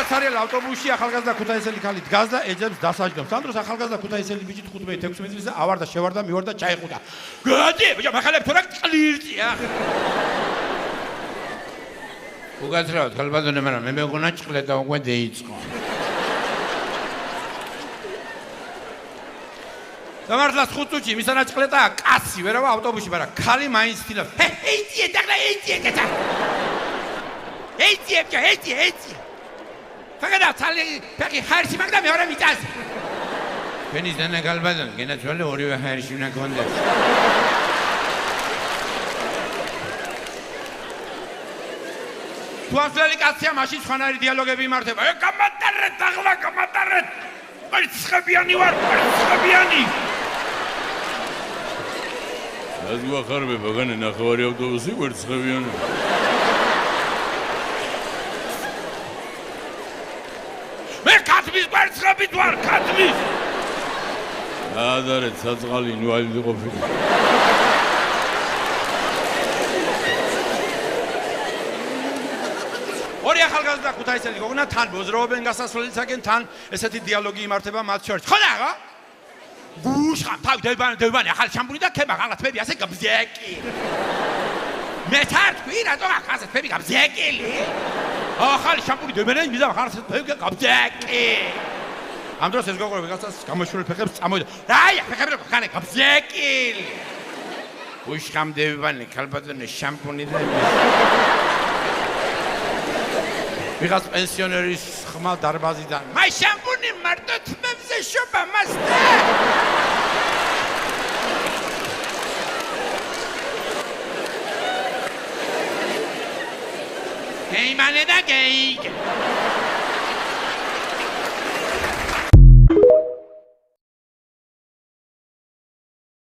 რაც არის ავტობუსში ახალგაზრდა ქუთაისელი ხალი დგას და ეძებს დასაჯდომს. ამ დროს ახალგაზრდა ქუთაისელი ბიჭი 15-16 წლისა ავარდა, შევარდა, მივარდა, ჩაიხუტა. გადი, ბიჭო, მახალებ თუ რა კლირწია. უგაცრავად, ხალბატონო, მაგრამ მე მეგონა ჭყლე და უკვე დაიწყო. დამართლას 5 წუთში მისანა ჭყლეტაა კაცი, ვერავა ავტობუსში, მაგრამ ხალი მაინც თილავს. ეიძიე, დაღლა ეიძიე, კეცა. ეიძიე. ფაგადა თალი ფეხი ხარში მაგდა მეორე მიწას. ჩვენი ზენა ხალბატონო, გენაცვალე ორივე ხარში უნდა გქონდეს. თუასლელი კაცია, მაშინ სხვანაირი დიალოგები იმართება. გამატარეთ, დაღლა გამატარეთ. ყვერცხებიანი ვარ, ყვერცხებიანი. რაც გვახარბება, განე ნახევარი ავტობუსი ყვერცხებიანი. მე ქათმის კვერცხებით ვარ, ქათმის. დაადარეთ საწყალი ინვალიდი ყოფილი. ორი ახალგაზრდა ქუთაისელი გოგონა თან მოზროვებენ გასასვლელისაკენ, თან ესეთი დიალოგი იმართება მათ შორის. ხო და რა? გუშხა, თავ დებანი, ახალი შამპუნი და ქება, ხალათები ასე გაბზეკი. მე თარქვი, რატომ ახალათები გაბზეკილი? ახალი შამპუნი დებენ, მიზა ხალათები გაბზეკი. ამ დროს ეს გოგონა ვიღაცას გამოშურულ ფეხებს წამოიდა. რაია, ფეხები რა ხანე გაბზეკილი. გუშხამ დებანი, ხალბატონო შამპუნი და ვიღაც პენსიონერის ხმა დარბაზიდან. მაი შამპუნი მარტო თმებზე შობა მასტა. გეიმანე და გეიგ.